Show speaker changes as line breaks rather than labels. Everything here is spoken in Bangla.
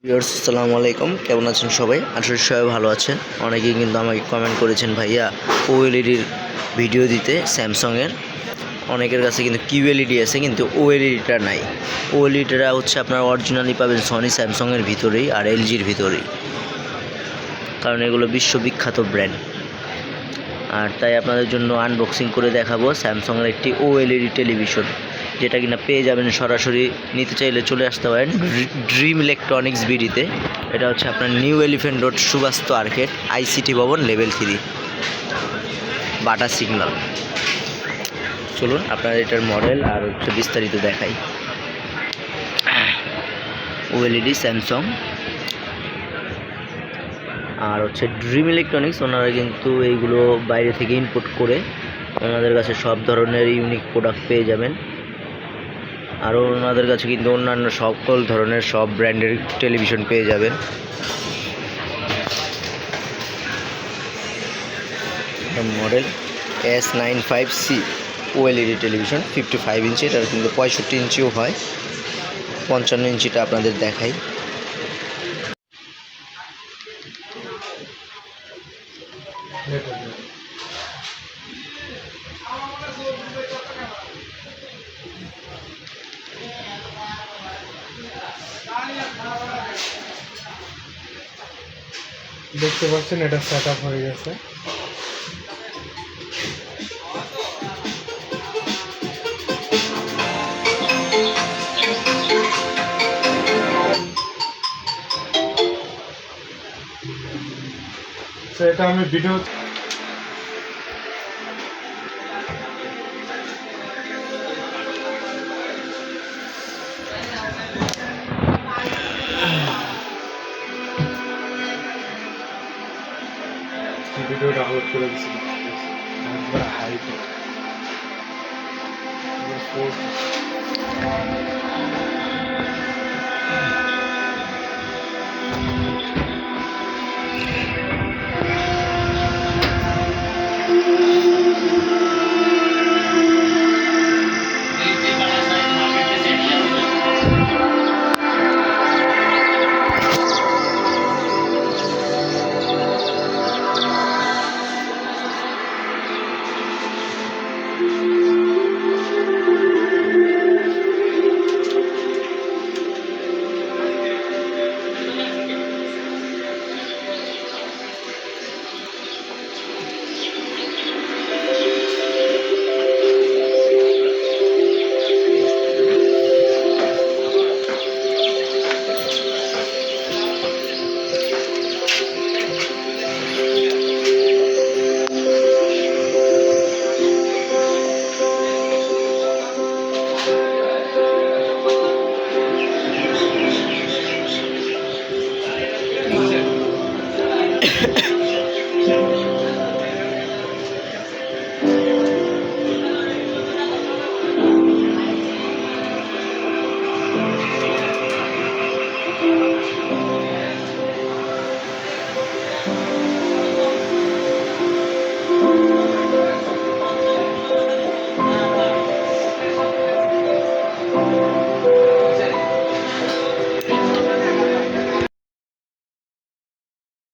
ভিউয়ার্স আসসালামু আলাইকুম, কেমন আছেন সবাই? আশা করি সবাই ভালো আছেন। অনেকেই কিন্তু আমাকে কমেন্ট করেছেন ভাইয়া ওএলইডির ভিডিও দিতে স্যামসাংয়ের। অনেকের কাছে কিন্তু কিউএলইডি আছে কিন্তু ওএলইডিটা নাই। ওএলইডিটা হচ্ছে আপনার অরিজিনালি পাবেন সনি স্যামসাংয়ের ভিতরেই আর এলজির ভিতরেই, কারণ এগুলো বিশ্ববিখ্যাত ব্র্যান্ড। আর তাই আপনাদের জন্য আনবক্সিং করে দেখাবো স্যামসাংয়ের একটি ওএলইডি টেলিভিশন, যেটা কিনা পেয়ে যাবেন সরাসরি। নিতে চাইলে চলে আসতে পারেন ড্রিম ইলেকট্রনিক্স বিডিতে। এটা হচ্ছে আপনার new elephant road Subastu arcade, ICT ভবন লেভেল 3, বাটা সিগন্যাল। চলুন আপনার এটার মডেল আর হচ্ছে বিস্তারিত দেখাই। ওএলইডি স্যামসাং আর হচ্ছে ড্রিম ইলেকট্রনিক্স, ওনারা কিন্তু এইগুলো বাইরে থেকে ইম্পোর্ট করে ওনাদের কাছে সব ধরনের ইউনিক প্রোডাক্ট পেয়ে যাবেন। আরও ওনাদের কাছে কিন্তু অন্যান্য সকল ধরনের সব ব্র্যান্ডের টেলিভিশন পেয়ে যাবেন। মডেল S95C ওএলইডি টেলিভিশন 55 ইঞ্চি, এটার কিন্তু 65 ইঞ্চিও হয়। 55 ইঞ্চিটা আপনাদের দেখাই।
দেখতে পাচ্ছেন এটা সেট আপ হয়ে গেছে। তো এটা আমি ভিডিও ডাউনলোড করে দিচ্ছি। হাই